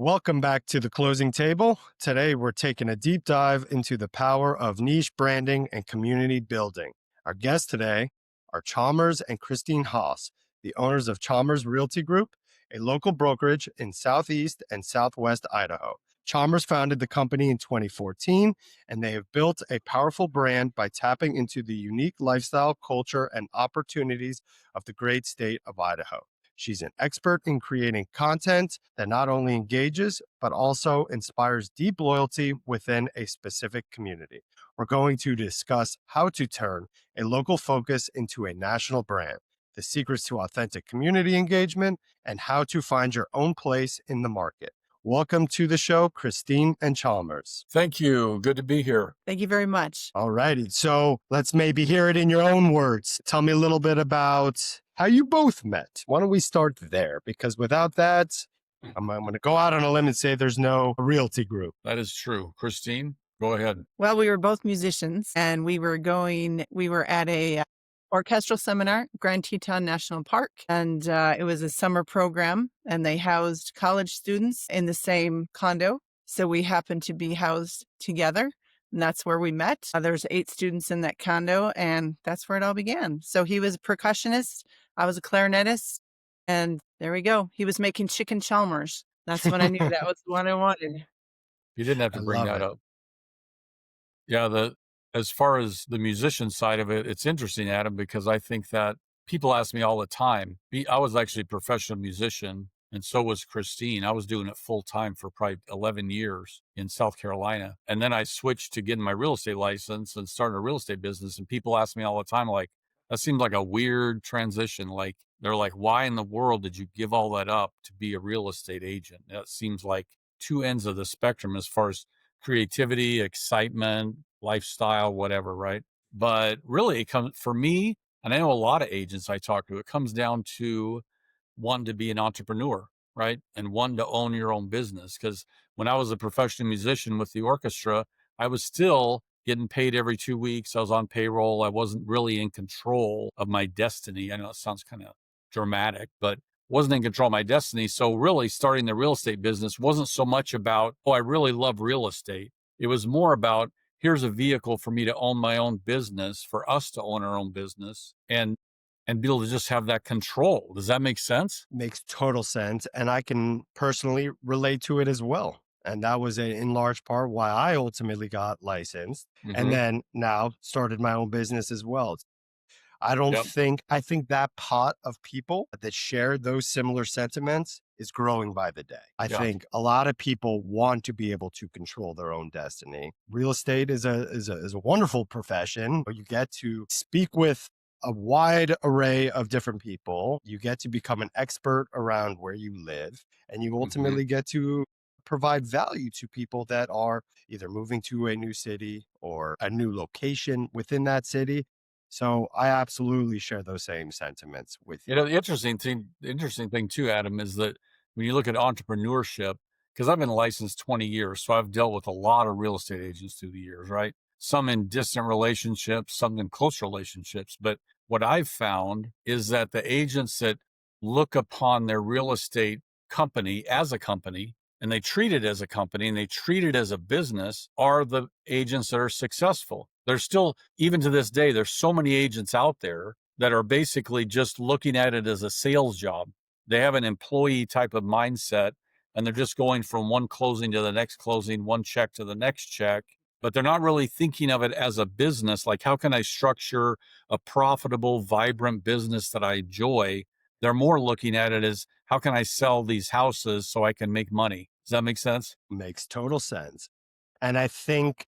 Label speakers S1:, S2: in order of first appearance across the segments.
S1: Welcome back to the closing table. Today, we're taking a deep dive into the power of niche branding and community building. Our guests today are Chalmers and Kristine Haas, the owners of Chalmers Realty Group, a local brokerage in Southeast and Southwest Idaho. Chalmers founded the company in 2014, and they have built a powerful brand by tapping into the unique lifestyle, culture, and opportunities of the great state of Idaho. She's an expert in creating content that not only engages, but also inspires deep loyalty within a specific community. We're going to discuss how to turn a local focus into a national brand, the secrets to authentic community engagement, and how to find your own place in the market. Welcome to the show, Kristine and Chalmers.
S2: Thank you. Good to be here.
S3: Thank you very much.
S1: All righty. So let's maybe hear it in your own words. Tell me a little bit about how you both met. Why don't we start there? Because without that, I'm going to go out on a limb and say there's no realty group.
S2: That is true. Kristine, go ahead.
S3: Well, we were both musicians and we were at a orchestral seminar, Grand Teton National Park. And it was a summer program and they housed college students in the same condo. So we happened to be housed together. And that's where we met. There's 8 students in that condo, and that's where it all began. So he was a percussionist, I was a clarinetist, and there we go. He was making chicken Chalmers. That's when I knew that was the one I wanted.
S2: You didn't have to bring that up. Yeah, as far as the musician side of it, it's interesting, Adam, because I think that people ask me all the time. I was actually a professional musician, and so was Kristine. I was doing it full time for probably 11 years in South Carolina. And then I switched to getting my real estate license and starting a real estate business. And people ask me all the time, like, that seems like a weird transition. Like, they're like, why in the world did you give all that up to be a real estate agent? That seems like two ends of the spectrum as far as creativity, excitement, lifestyle, whatever, right? But really, it comes for me, and I know a lot of agents I talk to, it comes down to one, to be an entrepreneur, right? And one, to own your own business. Because when I was a professional musician with the orchestra, I was still getting paid every 2 weeks. I was on payroll. I wasn't really in control of my destiny. I know it sounds kind of dramatic, but wasn't in control of my destiny. So really starting the real estate business wasn't so much about, oh, I really love real estate. It was more about, here's a vehicle for me to own my own business, for us to own our own business and be able to just have that control. Does that make sense?
S1: Makes total sense. And I can personally relate to it as well. And that was in large part why I ultimately got licensed and then now started my own business as well. I think that pot of people that share those similar sentiments is growing by the day. I think a lot of people want to be able to control their own destiny. Real estate is a wonderful profession where you get to speak with a wide array of different people. You get to become an expert around where you live, and you ultimately get to provide value to people that are either moving to a new city or a new location within that city. So I absolutely share those same sentiments with you.
S2: You know, the interesting thing too, Adam, is that when you look at entrepreneurship, because I've been licensed 20 years, so I've dealt with a lot of real estate agents through the years, right? Some in distant relationships, some in close relationships. But what I've found is that the agents that look upon their real estate company as a company, and they treat it as a company and they treat it as a business, are the agents that are successful. There's still, even to this day, there's so many agents out there that are basically just looking at it as a sales job. They have an employee type of mindset, and they're just going from one closing to the next closing, one check to the next check. But they're not really thinking of it as a business. Like, how can I structure a profitable, vibrant business that I enjoy? They're more looking at it as, how can I sell these houses so I can make money? Does that make sense?
S1: Makes total sense. And I think,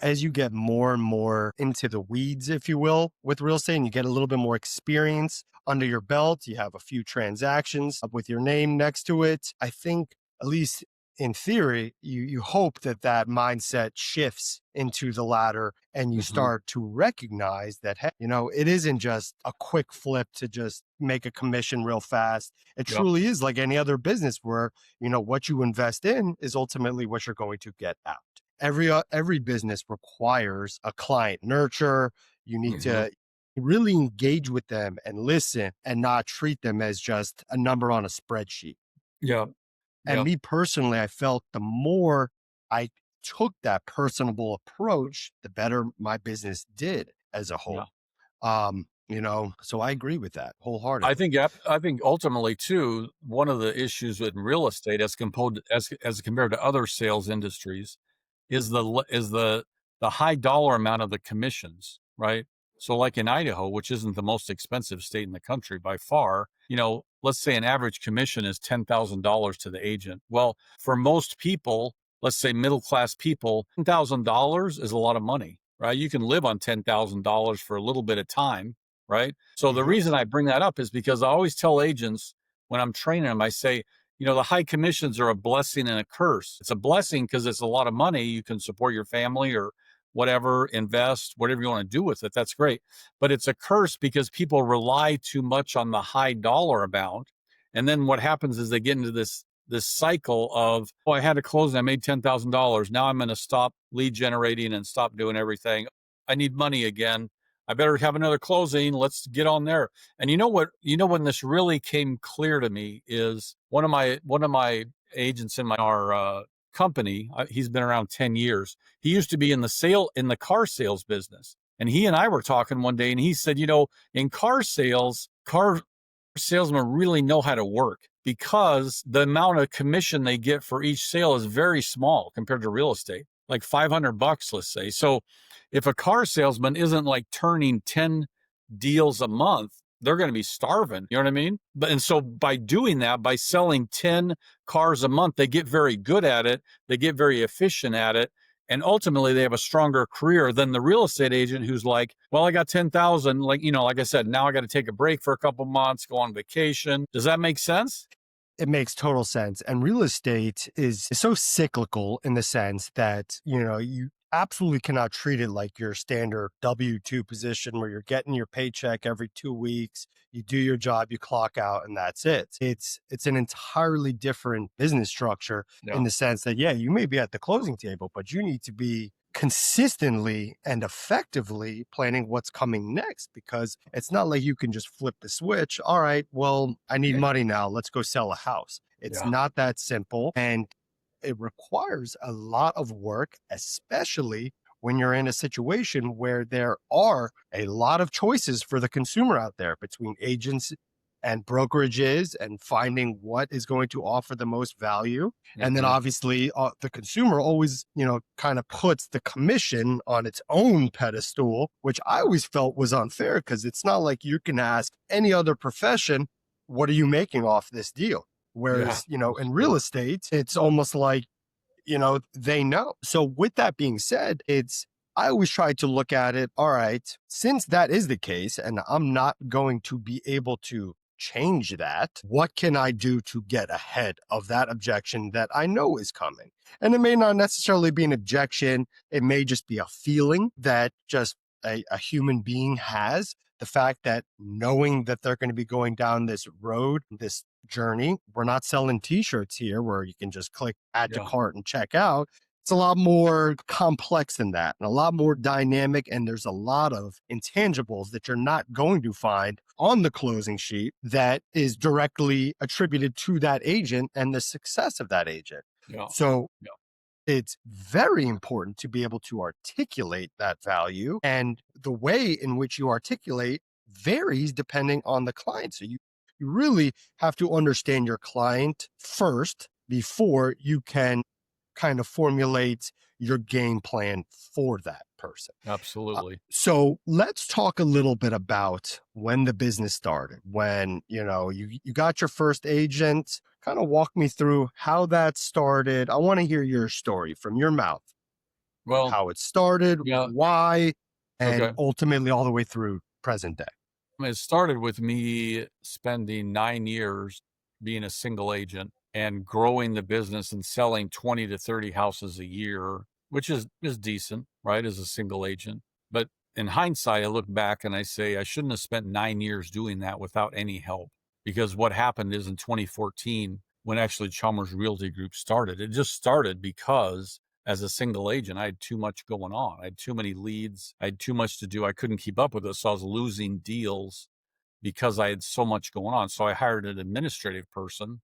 S1: as you get more and more into the weeds, if you will, with real estate, and you get a little bit more experience under your belt, you have a few transactions with your name next to it. I think, at least in theory, you hope that mindset shifts into the latter and you start to recognize that, hey, it isn't just a quick flip to just make a commission real fast. It truly is like any other business where, what you invest in is ultimately what you're going to get out. Every business requires a client nurture. You need to really engage with them and listen and not treat them as just a number on a spreadsheet.
S2: Yeah.
S1: And me personally, I felt the more I took that personable approach, the better my business did as a whole. So I agree with that wholeheartedly.
S2: I think ultimately too, one of the issues with real estate as compared to other sales industries is the high dollar amount of the commissions, right? So like in Idaho, which isn't the most expensive state in the country by far, let's say an average commission is $10,000 to the agent. Well, for most people, let's say middle-class people, $10,000 is a lot of money, right? You can live on $10,000 for a little bit of time, right? So the reason I bring that up is because I always tell agents when I'm training them, I say, the high commissions are a blessing and a curse. It's a blessing because it's a lot of money. You can support your family or whatever, invest, whatever you want to do with it. That's great. But it's a curse because people rely too much on the high dollar amount. And then what happens is they get into this cycle of, I had to close and I made $10,000. Now I'm going to stop lead generating and stop doing everything. I need money again. I better have another closing. Let's get on there. And when this really came clear to me is one of my agents in our company. He's been around 10 years. He used to be in the car sales business. And he and I were talking one day and he said, in car sales, car salesmen really know how to work because the amount of commission they get for each sale is very small compared to real estate, like $500, let's say. So if a car salesman isn't like turning 10 deals a month, they're going to be starving. You know what I mean? And so by doing that, by selling 10 cars a month, they get very good at it. They get very efficient at it. And ultimately they have a stronger career than the real estate agent who's like, well, I got 10,000. Like I said, now I got to take a break for a couple months, go on vacation. Does that make sense?
S1: It makes total sense. And real estate is so cyclical in the sense that, you absolutely cannot treat it like your standard W-2 position where you're getting your paycheck every 2 weeks, you do your job, you clock out, and that's it. It's an entirely different business structure in the sense that, you may be at the closing table, but you need to be consistently and effectively planning what's coming next, because it's not like you can just flip the switch. All right, well, I need money now. Let's go sell a house. It's not that simple. And it requires a lot of work, especially when you're in a situation where there are a lot of choices for the consumer out there between agents and brokerages and finding what is going to offer the most value. And then obviously the consumer always, kind of puts the commission on its own pedestal, which I always felt was unfair because it's not like you can ask any other profession, what are you making off this deal? Whereas, in real estate, it's almost like, they know. So with that being said, I always try to look at it. All right, since that is the case, and I'm not going to be able to change that, what can I do to get ahead of that objection that I know is coming? And it may not necessarily be an objection. It may just be a feeling that just a human being has. The fact that knowing that they're going to be going down this road, this journey, we're not selling t-shirts here where you can just click add to cart and check out. It's a lot more complex than that and a lot more dynamic. And there's a lot of intangibles that you're not going to find on the closing sheet that is directly attributed to that agent and the success of that agent. So it's very important to be able to articulate that value. And the way in which you articulate varies depending on the client. So you really have to understand your client first before you can kind of formulate your game plan for that person.
S2: Absolutely.
S1: So let's talk a little bit about when the business started, when, you got your first agent. Kind of walk me through how that started. I want to hear your story from your mouth.
S2: Well,
S1: how it started, why, and ultimately all the way through present day.
S2: It started with me spending 9 years being a single agent and growing the business and selling 20 to 30 houses a year, which is decent, right, as a single agent. But in hindsight, I look back and I say I shouldn't have spent 9 years doing that without any help. Because what happened is in 2014, when actually Chalmers Realty Group started, it just started because as a single agent, I had too much going on. I had too many leads. I had too much to do. I couldn't keep up with it. So I was losing deals because I had so much going on. So I hired an administrative person.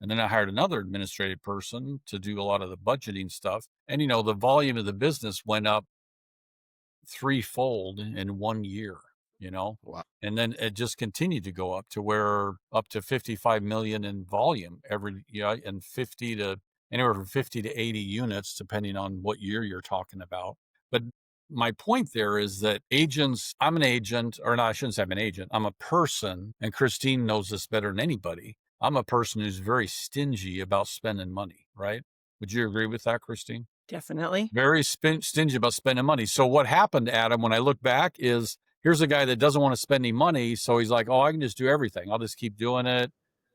S2: And then I hired another administrative person to do a lot of the budgeting stuff. And, the volume of the business went up threefold in 1 year,
S1: Wow.
S2: and then it just continued to go up to where up to 55 million in volume every year, and anywhere from 50 to 80 units, depending on what year you're talking about. But my point there is that I'm an agent, or no, I shouldn't say I'm an agent. I'm a person, and Kristine knows this better than anybody. I'm a person who's very stingy about spending money, right? Would you agree with that, Kristine?
S3: Definitely.
S2: Very stingy about spending money. So what happened, Adam, when I look back is here's a guy that doesn't want to spend any money. So he's like, oh, I can just do everything. I'll just keep doing it.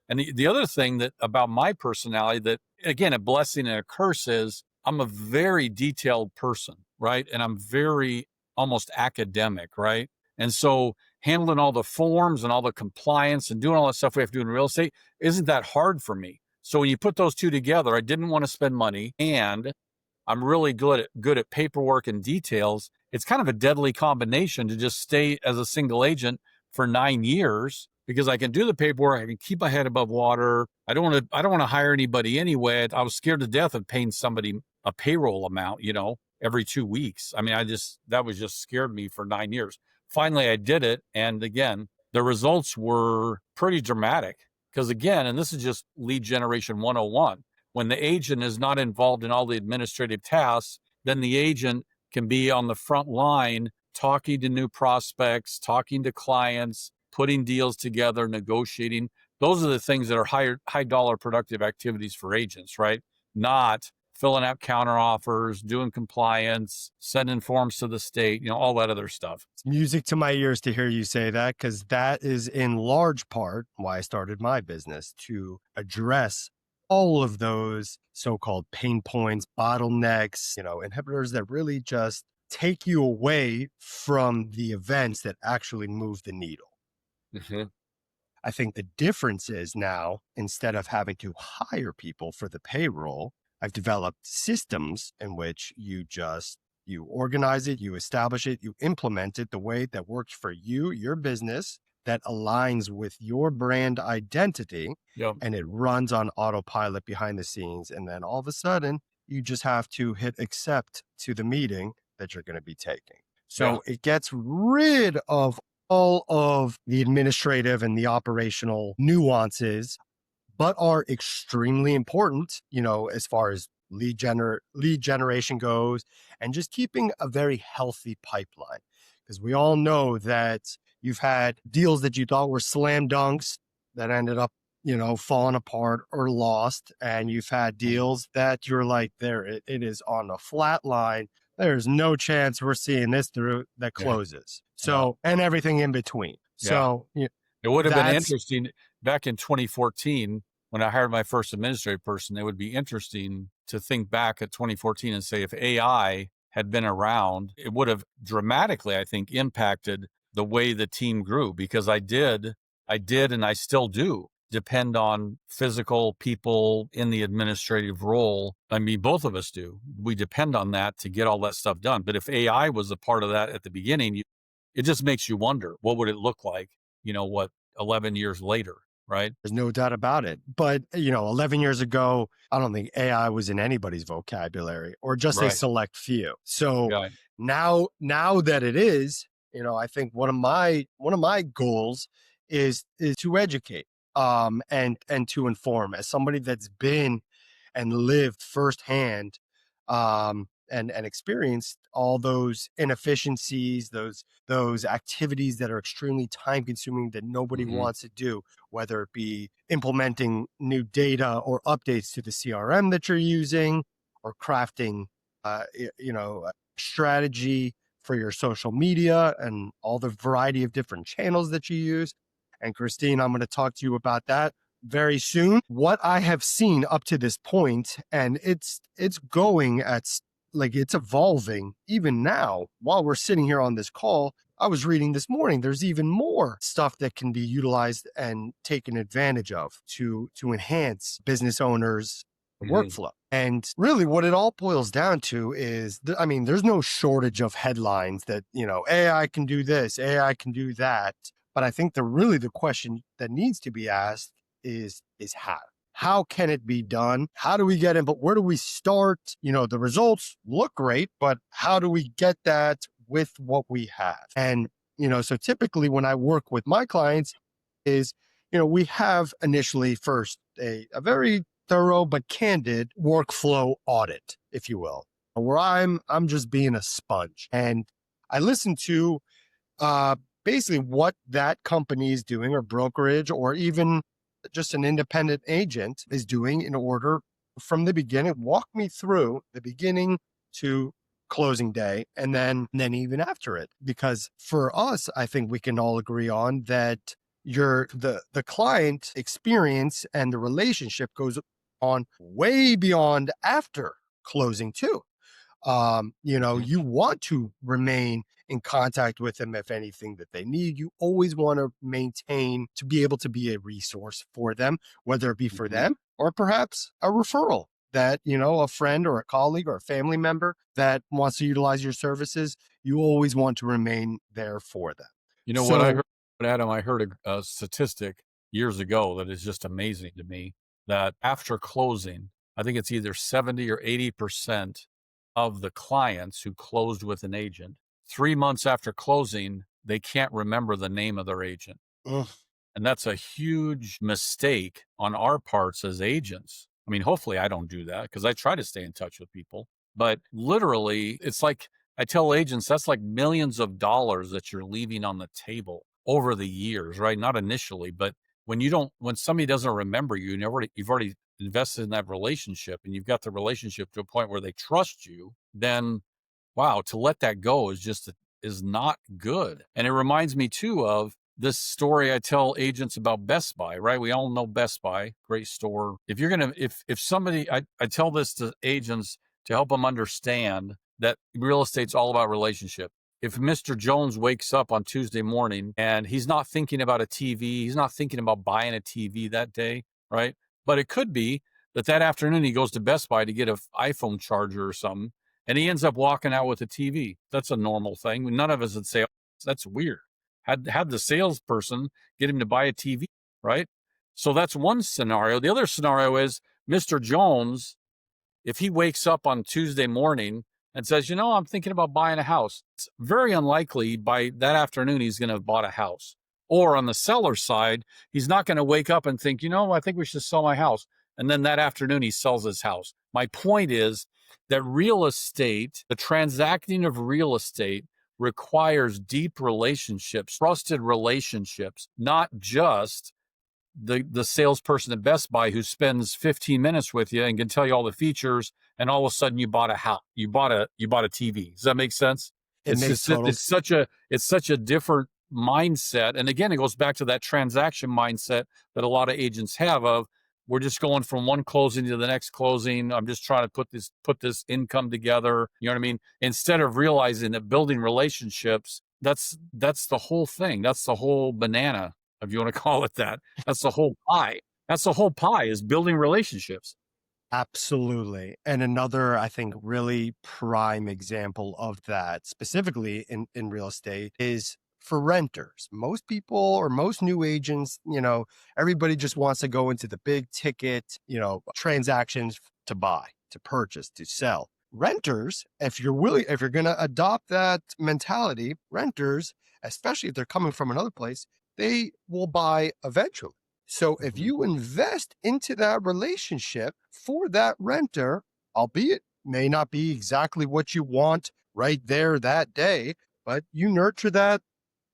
S2: And the other thing that about my personality that, again, a blessing and a curse is I'm a very detailed person, right? And I'm very almost academic, right? And so handling all the forms and all the compliance and doing all that stuff we have to do in real estate isn't that hard for me. So when you put those two together, I didn't want to spend money and I'm really good at paperwork and details. It's kind of a deadly combination to just stay as a single agent for 9 years because I can do the paperwork. I can keep my head above water. I don't want to hire anybody anyway. I was scared to death of paying somebody a payroll amount, every 2 weeks. I mean, that was just scared me for 9 years. Finally, I did it. And again, the results were pretty dramatic because again, and this is just lead generation 101. When the agent is not involved in all the administrative tasks, then the agent can be on the front line talking to new prospects, talking to clients, putting deals together, negotiating. Those are the things that are high dollar productive activities for agents, right? Not filling out counter offers, doing compliance, sending forms to the state, all that other stuff.
S1: It's music to my ears to hear you say that, because that is in large part why I started my business, to address all of those so-called pain points, bottlenecks, inhibitors that really just take you away from the events that actually move the needle.
S2: Mm-hmm.
S1: I think the difference is now, instead of having to hire people for the payroll, I've developed systems in which you organize it, you establish it, you implement it the way that works for you, your business, that aligns with your brand identity.
S2: Yep.
S1: And it runs on autopilot behind the scenes. And then all of a sudden, you just have to hit accept to the meeting that you're going to be taking. So It gets rid of all of the administrative and the operational nuances, but are extremely important, as far as lead generation goes, and just keeping a very healthy pipeline. Because we all know that you've had deals that you thought were slam dunks that ended up, falling apart or lost. And you've had deals that you're like, it is on a flat line. There's no chance we're seeing this through that closes. So, and everything in between. So
S2: it would have been interesting back in 2014 when I hired my first administrative person. It would be interesting to think back at 2014 and say, if AI had been around, it would have dramatically, I think, impacted the way the team grew, because I did, and I still do depend on physical people in the administrative role. I mean, both of us do. We depend on that to get all that stuff done. But if AI was a part of that at the beginning, it just makes you wonder, what would it look like, 11 years later, right?
S1: There's no doubt about it. But, 11 years ago, I don't think AI was in anybody's vocabulary, or just a select few. So now that it is, I think one of my goals is to educate and to inform, as somebody that's been and lived firsthand and experienced all those inefficiencies, those activities that are extremely time consuming that nobody wants to do, whether it be implementing new data or updates to the CRM that you're using, or crafting a strategy for your social media and all the variety of different channels that you use. And Kristine, I'm going to talk to you about that very soon. What I have seen up to this point, and it's going it's evolving even now while we're sitting here on this call. I was reading this morning, there's even more stuff that can be utilized and taken advantage of to enhance business owners' workflow. And really what it all boils down to is, there's no shortage of headlines that, AI can do this, AI can do that. But I think the question that needs to be asked is how? how can it be done? How do we get in? But where do we start? The results look great, but how do we get that with what we have? And, so typically when I work with my clients is, we have initially first a very thorough but candid workflow audit, if you will, where I'm just being a sponge. And I listen to basically what that company is doing, or brokerage, or even just an independent agent is doing, in order from the beginning, walk me through the beginning to closing day, and then even after it. Because for us, I think we can all agree on that the client experience and the relationship goes on way beyond after closing too. You want to remain in contact with them if anything that they need. You always want to maintain to be able to be a resource for them, whether it be for them or perhaps a referral that, a friend or a colleague or a family member that wants to utilize your services. You always want to remain there for them.
S2: What I heard, Adam, I heard a statistic years ago that is just amazing to me, that after closing, I think it's either 70 or 80% of the clients who closed with an agent, 3 months after closing, they can't remember the name of their agent.
S1: Ugh.
S2: And that's a huge mistake on our parts as agents. I mean, hopefully I don't do that, because I try to stay in touch with people. But literally, it's like, I tell agents, that's like millions of dollars that you're leaving on the table over the years, right? Not initially, but when somebody doesn't remember you, you've already invested in that relationship, and you've got the relationship to a point where they trust you, then wow, to let that go is not good. And it reminds me too of this story I tell agents about Best Buy, right? We all know Best Buy, great store. If somebody, I tell this to agents to help them understand that real estate's all about relationship. If Mr. Jones wakes up on Tuesday morning and he's not thinking about a TV, he's not thinking about buying a TV that day, right? But it could be that afternoon he goes to Best Buy to get an iPhone charger or something, and he ends up walking out with a TV. That's a normal thing. None of us would say, oh, that's weird. Had the salesperson get him to buy a TV, right? So that's one scenario. The other scenario is Mr. Jones, if he wakes up on Tuesday morning and says, I'm thinking about buying a house, it's very unlikely by that afternoon he's going to have bought a house. Or on the seller side, he's not going to wake up and think, I think we should sell my house. And then that afternoon he sells his house. My point is that real estate, the transacting of real estate, requires deep relationships, trusted relationships, not just the salesperson at Best Buy who spends 15 minutes with you and can tell you all the features, and all of a sudden you bought a house, you bought a TV. Does that make sense? It's such a different mindset. And again, it goes back to that transaction mindset that a lot of agents have of, we're just going from one closing to the next closing. I'm just trying to put this income together. You know what I mean? Instead of realizing that building relationships, that's the whole thing. That's the whole banana, if you want to call it that. That's the whole pie. That's the whole pie, is building relationships.
S1: Absolutely. And another, I think, really prime example of that, specifically in real estate, is for renters. Most people, or most new agents, everybody just wants to go into the big ticket, transactions to buy, to purchase, to sell. Renters, if you're going to adopt that mentality, renters, especially if they're coming from another place, they will buy eventually. So if you invest into that relationship for that renter, albeit may not be exactly what you want right there that day, but you nurture that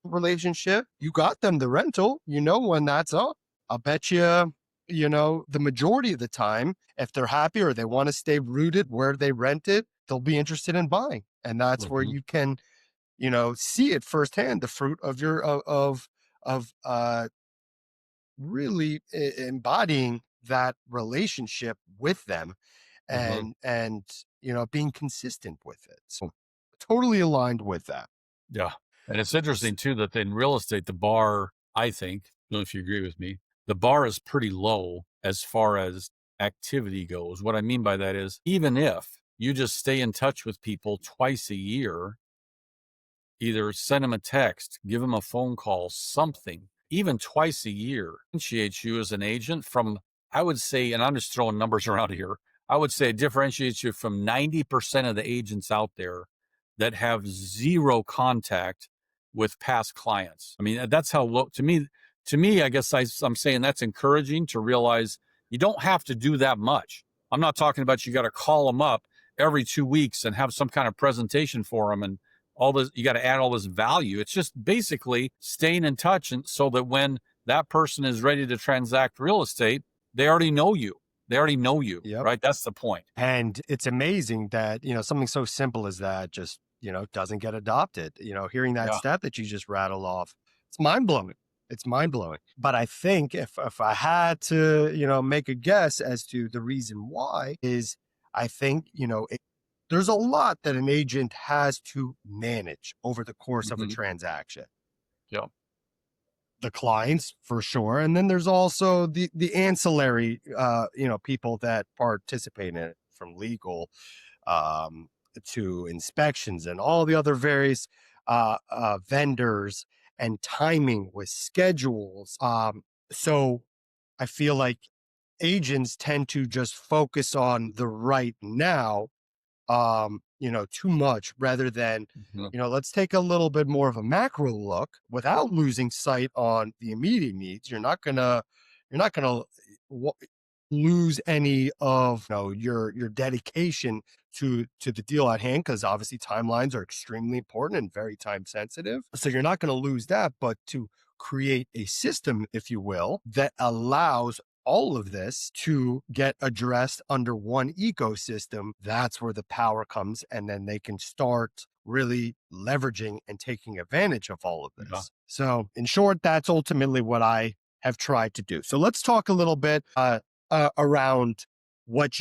S1: relationship, you got them the rental, when that's up. I'll bet you, the majority of the time, if they're happy or they want to stay rooted where they rented, they'll be interested in buying. And that's where you can, see it firsthand, the fruit of your, of really embodying that relationship with them, and being consistent with it. So totally aligned with that.
S2: Yeah. And it's interesting too that in real estate, the bar, I think, I don't know if you agree with me, the bar is pretty low as far as activity goes. What I mean by that is, even if you just stay in touch with people twice a year, either send them a text, give them a phone call, something, even twice a year, differentiates you as an agent from I would say, and I'm just throwing numbers around here, I would say it differentiates you from 90% of the agents out there that have zero contact with past clients. I mean, that's how low, to me, I guess I'm saying that's encouraging to realize you don't have to do that much. I'm not talking about you got to call them up every 2 weeks and have some kind of presentation for them and all this, you got to add all this value. It's just basically staying in touch, and so that when that person is ready to transact real estate, they already know you. They already know you, right? That's the point.
S1: And it's amazing that, something so simple as that just, doesn't get adopted. Hearing that stat that you just rattled off, it's mind blowing. It's mind blowing. But I think if I had to, make a guess as to the reason why is, I think, there's a lot that an agent has to manage over the course of a transaction.
S2: Yeah.
S1: The clients for sure. And then there's also the ancillary, people that participate in it, from legal to inspections and all the other various vendors, and timing with schedules. So I feel like agents tend to just focus on the right now, too much, rather than, let's take a little bit more of a macro look without losing sight on the immediate needs. You're not gonna lose any of your dedication to the deal at hand, because obviously timelines are extremely important and very time sensitive. So you're not going to lose that, but to create a system, if you will, that allows all of this to get addressed under one ecosystem, that's where the power comes. And then they can start really leveraging and taking advantage of all of this. Yeah. So in short, that's ultimately what I have tried to do. So let's talk a little bit around what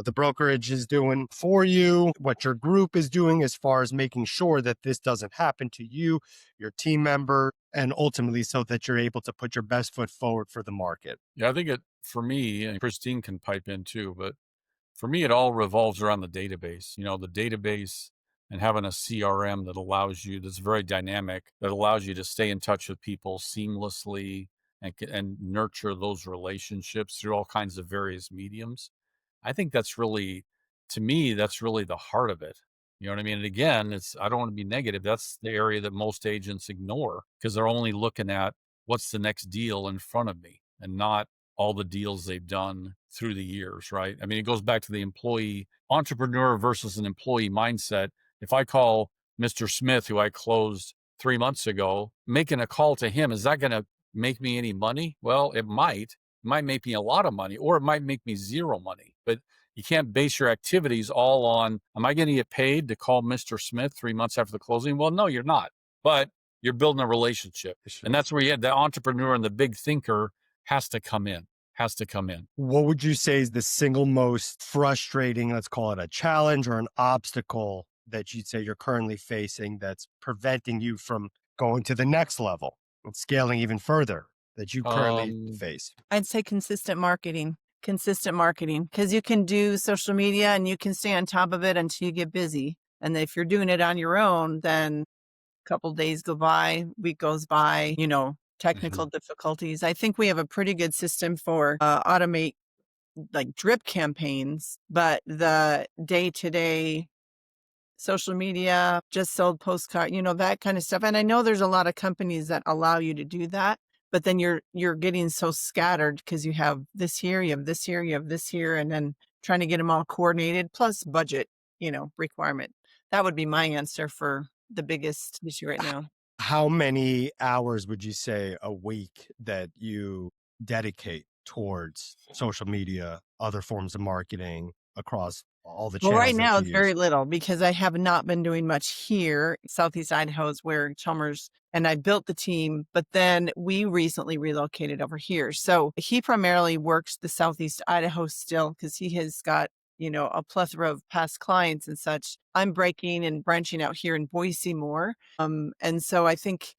S1: the brokerage is doing for you, what your group is doing as far as making sure that this doesn't happen to you, your team member, and ultimately so that you're able to put your best foot forward for the market.
S2: Yeah, I think for me, and Kristine can pipe in too, but for me, it all revolves around the database, the database, and having a CRM that allows you, that's very dynamic, that allows you to stay in touch with people seamlessly and nurture those relationships through all kinds of various mediums. I think that's really, to me, that's really the heart of it. You know what I mean? And again, I don't want to be negative. That's the area that most agents ignore, because they're only looking at what's the next deal in front of me and not all the deals they've done through the years, right? I mean, it goes back to the employee entrepreneur versus an employee mindset. If I call Mr. Smith, who I closed 3 months ago, making a call to him, is that going to make me any money? Well, it might. It might make me a lot of money, or it might make me zero money. But you can't base your activities all on, am I going to get paid to call Mr. Smith 3 months after the closing? Well, no, you're not. But you're building a relationship. Sure. And that's where you had the entrepreneur and the big thinker has to come in.
S1: What would you say is the single most frustrating, let's call it a challenge or an obstacle, that you'd say you're currently facing that's preventing you from going to the next level and scaling even further, that you currently face?
S3: I'd say consistent marketing, because you can do social media and you can stay on top of it until you get busy. And if you're doing it on your own, then a couple days go by, week goes by, technical difficulties. I think we have a pretty good system for automate like drip campaigns, but the day-to-day social media, just sold postcard, that kind of stuff. And I know there's a lot of companies that allow you to do that, but then you're getting so scattered because you have this here, you have this here, you have this here, and then trying to get them all coordinated, plus budget, requirement. That would be my answer for the biggest issue right now.
S1: How many hours would you say a week that you dedicate towards social media, other forms of marketing across all the channels?
S3: Well, right now it's very little, because I have not been doing much here. Southeast Idaho is where Chalmers, and I built the team, but then we recently relocated over here. So he primarily works the Southeast Idaho still, because he has got a plethora of past clients and such. I'm breaking and branching out here in Boise more. And so I think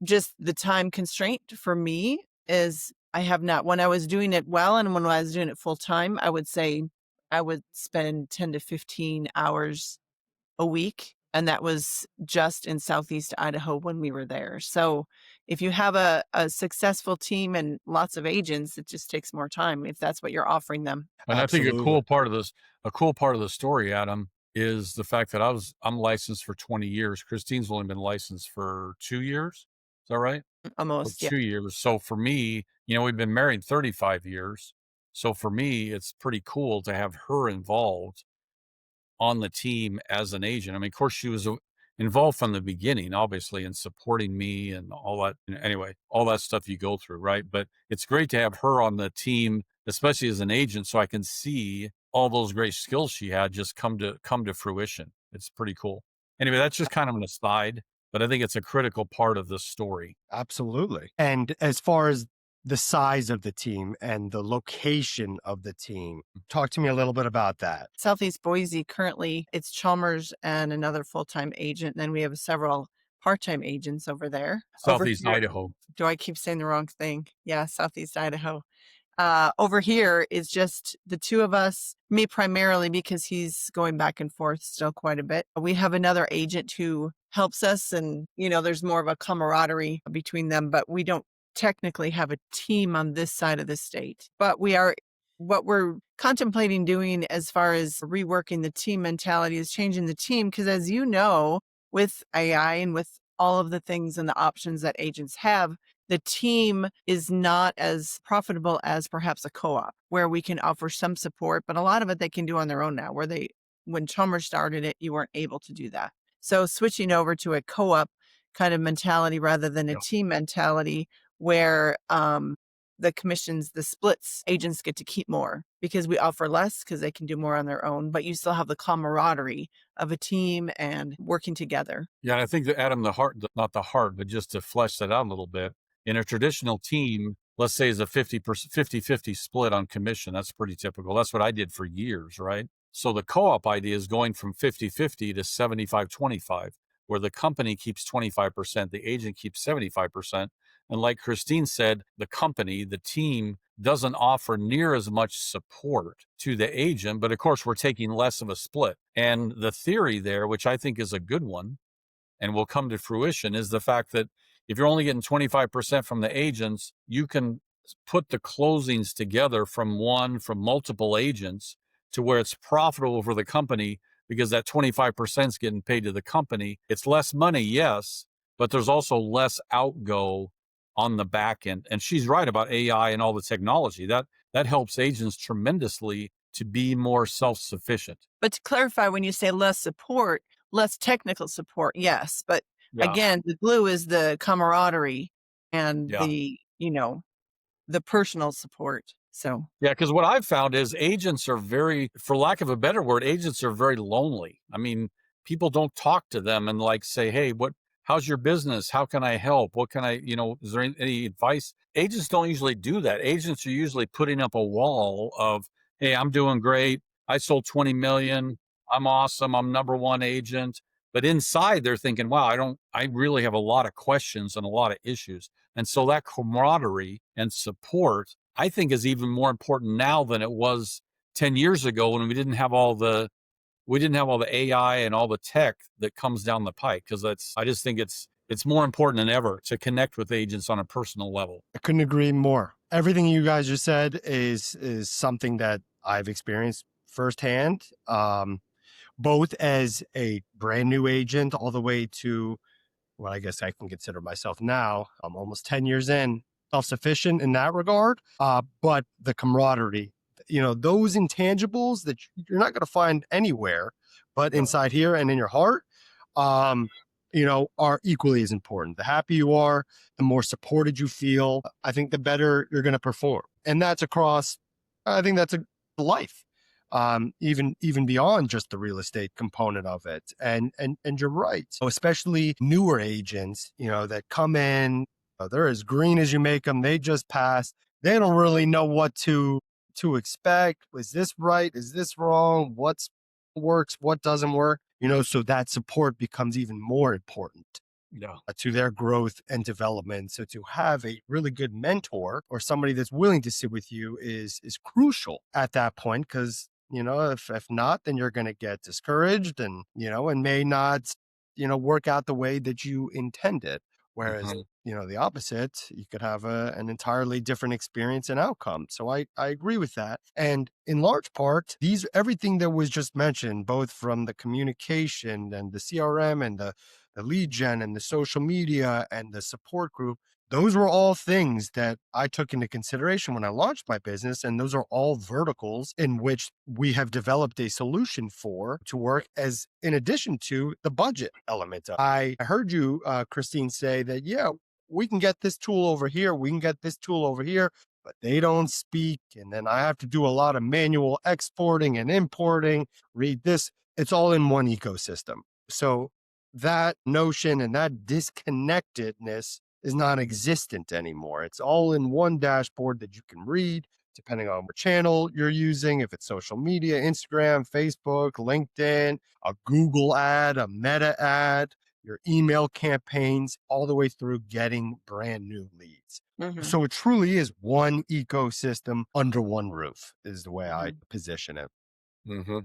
S3: just the time constraint for me is I have not, when I was doing it well and when I was doing it full time, I would say I would spend 10 to 15 hours a week. And that was just in Southeast Idaho when we were there. So if you have a successful team and lots of agents, it just takes more time if that's what you're offering them.
S2: And I think
S1: Absolutely.
S2: a cool part of the story, Adam, is the fact that I'm licensed for 20 years. Kristine's only been licensed for 2 years. Is that right? For
S3: Almost, yeah.
S2: 2 years. So for me, we've been married 35 years. So for me, it's pretty cool to have her involved on the team as an agent. I mean, of course, she was involved from the beginning, obviously, in supporting me and all that. Anyway, all that stuff you go through, right? But it's great to have her on the team, especially as an agent, so I can see all those great skills she had just come to fruition. It's pretty cool. Anyway, that's just kind of an aside, but I think it's a critical part of the story.
S1: Absolutely. And as far as the size of the team and the location of the team, talk to me a little bit about that.
S3: Southeast Boise, currently it's Chalmers and another full-time agent. Then we have several part-time agents over there.
S2: Southeast Idaho.
S3: Do I keep saying the wrong thing? Yeah, Southeast Idaho. Over here is just the two of us, me primarily because he's going back and forth still quite a bit. We have another agent who helps us, and there's more of a camaraderie between them, but we don't technically have a team on this side of the state. But what we're contemplating doing as far as reworking the team mentality is changing the team, because as you know, with AI and with all of the things and the options that agents have, the team is not as profitable as perhaps a co-op, where we can offer some support, but a lot of it they can do on their own now, when Chalmers started it, you weren't able to do that. So switching over to a co-op kind of mentality rather than a team mentality, where the commissions, the splits, agents get to keep more because we offer less because they can do more on their own, but you still have the camaraderie of a team and working together.
S2: Yeah, and I think that, Adam, not the heart, but just to flesh that out a little bit, in a traditional team, let's say is a 50/50 split on commission. That's pretty typical. That's what I did for years, right? So the co-op idea is going from 50/50 to 75/25, where the company keeps 25%, the agent keeps 75%. And like Kristine said, the team doesn't offer near as much support to the agent, but of course we're taking less of a split. And the theory there, which I think is a good one and will come to fruition, is the fact that if you're only getting 25% from the agents, you can put the closings together from multiple agents to where it's profitable for the company, because that 25% is getting paid to the company. It's less money, yes, but there's also less outgo on the back end. And she's right about AI and all the technology. That helps agents tremendously to be more self-sufficient.
S3: But to clarify, when you say less support, less technical support, yes. But again, the glue is the camaraderie and the personal support. So
S2: yeah, because what I've found is agents are for lack of a better word, agents are very lonely. I mean, people don't talk to them and say, hey, how's your business? How can I help? What can I, is there any advice? Agents don't usually do that. Agents are usually putting up a wall of, hey, I'm doing great. I sold 20 million. I'm awesome. I'm number one agent. But inside they're thinking, wow, I really have a lot of questions and a lot of issues. And so that camaraderie and support, I think, is even more important now than it was 10 years ago when we didn't have all the AI and all the tech that comes down the pike. Because I just think it's more important than ever to connect with agents on a personal level.
S1: I couldn't agree more. Everything you guys just said is something that I've experienced firsthand, both as a brand new agent all the way to what I guess I can consider myself now. I'm almost 10 years in, self-sufficient in that regard. But the camaraderie, those intangibles that you're not going to find anywhere, but inside here and in your heart, are equally as important. The happier you are, the more supported you feel, I think the better you're going to perform. And that's across, I think that's a life. Even beyond just the real estate component of it. And you're right. So especially newer agents, that come in, they're as green as you make them. They just passed. They don't really know what to expect. Is this right? Is this wrong? What works? What doesn't work? So that support becomes even more important to their growth and development. So to have a really good mentor or somebody that's willing to sit with you is crucial at that point, because if not, then you're going to get discouraged and may not, work out the way that you intended. Whereas,
S2: Mhm.
S1: the opposite, you could have an entirely different experience and outcome. So I agree with that. And in large part, everything that was just mentioned, both from the communication and the CRM and the lead gen and the social media and the support group, those were all things that I took into consideration when I launched my business. And those are all verticals in which we have developed a solution for to work as in addition to the budget element of it. I heard you, Kristine, say that, yeah, we can get this tool over here. We can get this tool over here, but they don't speak. And then I have to do a lot of manual exporting and importing, read this. It's all in one ecosystem. So that notion and that disconnectedness is non-existent anymore. It's all in one dashboard that you can read, depending on what channel you're using, if it's social media, Instagram, Facebook, LinkedIn, a Google ad, a Meta ad, your email campaigns, all the way through getting brand new leads. So it truly is one ecosystem under one roof, is the way I position it.
S2: Mm-hmm.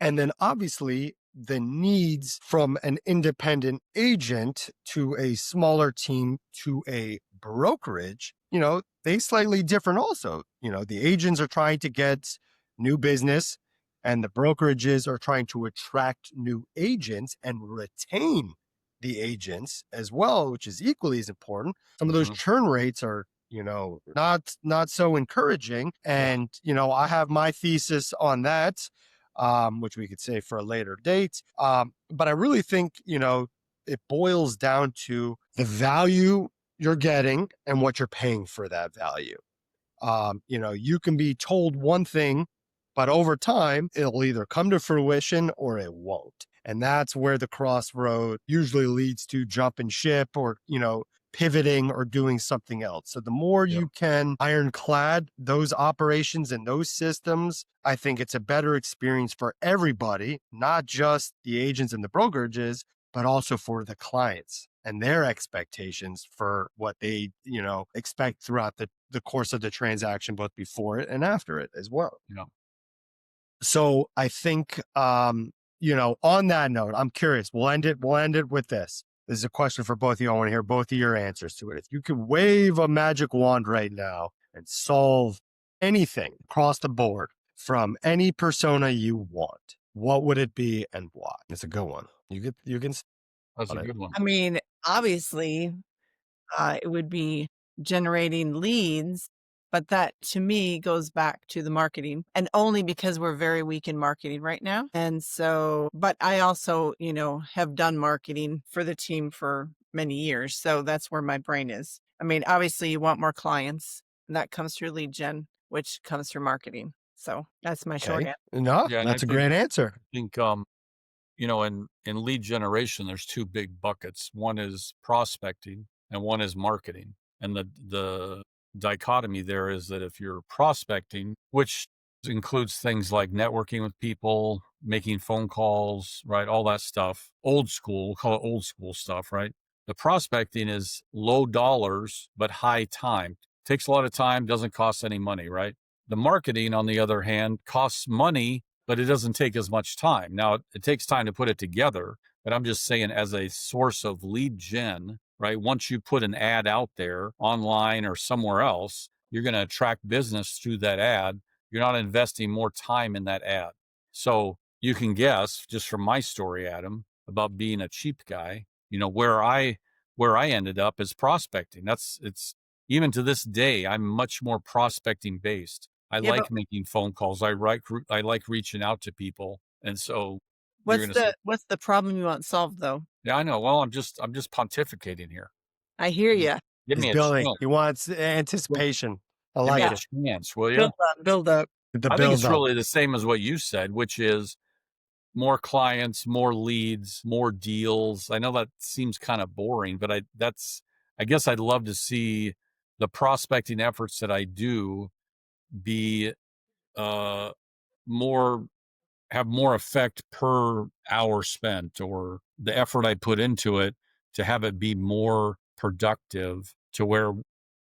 S1: And then obviously the needs from an independent agent to a smaller team to a brokerage, they slightly different also. The agents are trying to get new business and the brokerages are trying to attract new agents and retain the agents as well, which is equally as important. Some of those churn rates are not so encouraging. And, I have my thesis on that, which we could say for a later date. But I really think, it boils down to the value you're getting and what you're paying for that value. You can be told one thing, but over time, it'll either come to fruition or it won't. And that's where the crossroad usually leads to jumping ship or, pivoting or doing something else. So the more you can ironclad those operations and those systems, I think it's a better experience for everybody, not just the agents and the brokerages, but also for the clients and their expectations for what they, expect throughout the course of the transaction, both before it and after it as well.
S2: Yeah.
S1: So I think, on that note, I'm curious, we'll end it with this. This is a question for both of you. I want to hear both of your answers to it. If you could wave a magic wand right now and solve anything across the board from any persona you want, what would it be and why? It's a good one. You can.
S2: That's a good one.
S3: I mean, obviously, it would be generating leads, but that to me goes back to the marketing, and only because we're very weak in marketing right now. And so, but I also, have done marketing for the team for many years. So that's where my brain is. I mean, obviously you want more clients, and that comes through lead gen, which comes through marketing. So that's my short
S1: Okay.
S3: answer.
S1: No,
S2: Yeah, and
S1: that's a great answer.
S2: I think in lead generation, there's two big buckets. One is prospecting and one is marketing. And the dichotomy there is that if you're prospecting, which includes things like networking with people, making phone calls, right? All that stuff, old school, we'll call it old school stuff, right? The prospecting is low dollars, but high time. Takes a lot of time, doesn't cost any money, right? The marketing, on the other hand, costs money, but it doesn't take as much time. Now, it takes time to put it together, but I'm just saying as a source of lead gen, right? Once you put an ad out there online or somewhere else, you're going to attract business through that ad. You're not investing more time in that ad. So you can guess, just from my story, Adam, about being a cheap guy, where I ended up is prospecting. It's even to this day, I'm much more prospecting based. I
S3: Yeah, but
S2: like making phone calls. I like reaching out to people. And so you're
S3: what's
S2: going to say,
S3: what's the problem you want solved though?
S2: yeah, I know. Well, I'm just pontificating here.
S3: I hear
S2: Just
S3: you.
S2: give
S1: He's
S2: me a
S1: building.
S2: chance.
S1: He wants
S2: Give
S1: anticipation. I
S2: give me
S1: like
S2: a
S3: Yeah.
S1: it.
S2: chance, will you?
S3: Build up.
S1: The
S2: I think
S1: build
S2: it's
S1: up.
S2: really the same as what you said, which is more clients, more leads, more deals. I know that seems kind of boring, but I guess I'd love to see the prospecting efforts that I do be uh more have more effect per hour spent, or the effort I put into it to have it be more productive, to where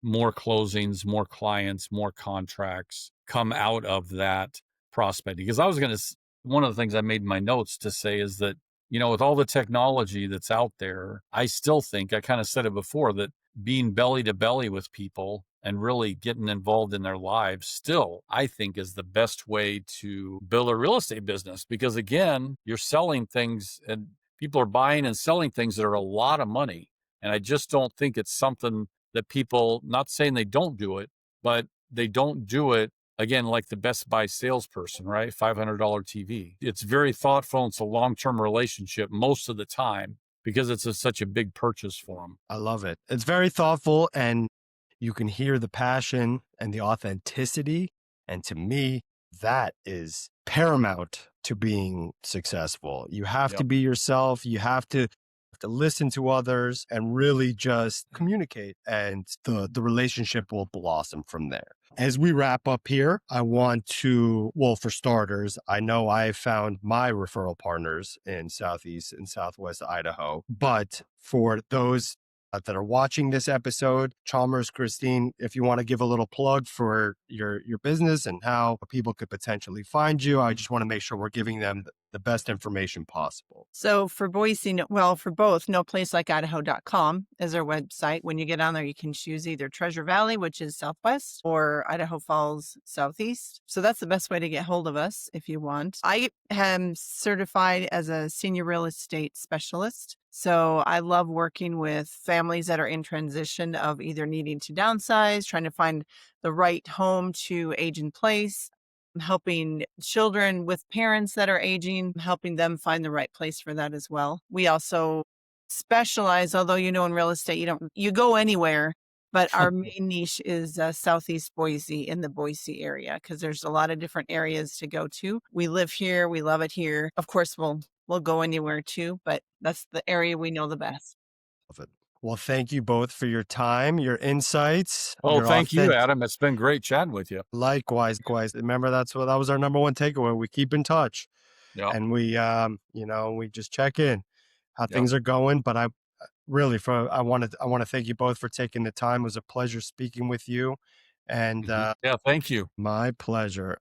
S2: more closings, more clients, more contracts come out of that prospecting. Because one of the things I made in my notes to say is that with all the technology that's out there, I still think, I kind of said it before, that being belly to belly with people and really getting involved in their lives still, I think, is the best way to build a real estate business. Because again, you're selling things and people are buying and selling things that are a lot of money. And I just don't think it's something that people, not saying they don't do it, but they don't do it again, like the Best Buy salesperson, right? $500 TV. It's very thoughtful. And it's a long-term relationship most of the time because it's such a big purchase for them.
S1: I love it. It's very thoughtful, and you can hear the passion and the authenticity. And to me, that is paramount to being successful. You have to be yourself. You have to listen to others and really just communicate, and the relationship will blossom from there. As we wrap up here, I want to, well, for starters, I know I found my referral partners in Southeast and Southwest Idaho, but for those that are watching this episode, Chalmers, Kristine, if you want to give a little plug for your business and how people could potentially find you, I just want to make sure we're giving them the best information possible.
S3: So for Boise, well, for both, noplacelikeIdaho.com is our website. When you get on there, you can choose either Treasure Valley, which is Southwest, or Idaho Falls, Southeast. So that's the best way to get hold of us if you want. I am certified as a senior real estate specialist. So I love working with families that are in transition of either needing to downsize, trying to find the right home to age in place, helping children with parents that are aging, helping them find the right place for that as well. We also specialize, although in real estate, you go anywhere, but our main niche is Southeast Boise, in the Boise area, because there's a lot of different areas to go to. We live here. We love it here. Of course, we'll go anywhere too, but that's the area we know the best.
S1: Love it. Well, thank you both for your time, your insights.
S2: Oh, thank you, Adam. It's been great chatting with you.
S1: Likewise. Remember, that was our number one takeaway. We keep in touch, and we, we just check in how things are going. But I really, I want to thank you both for taking the time. It was a pleasure speaking with you, and
S2: yeah, thank you.
S1: My pleasure.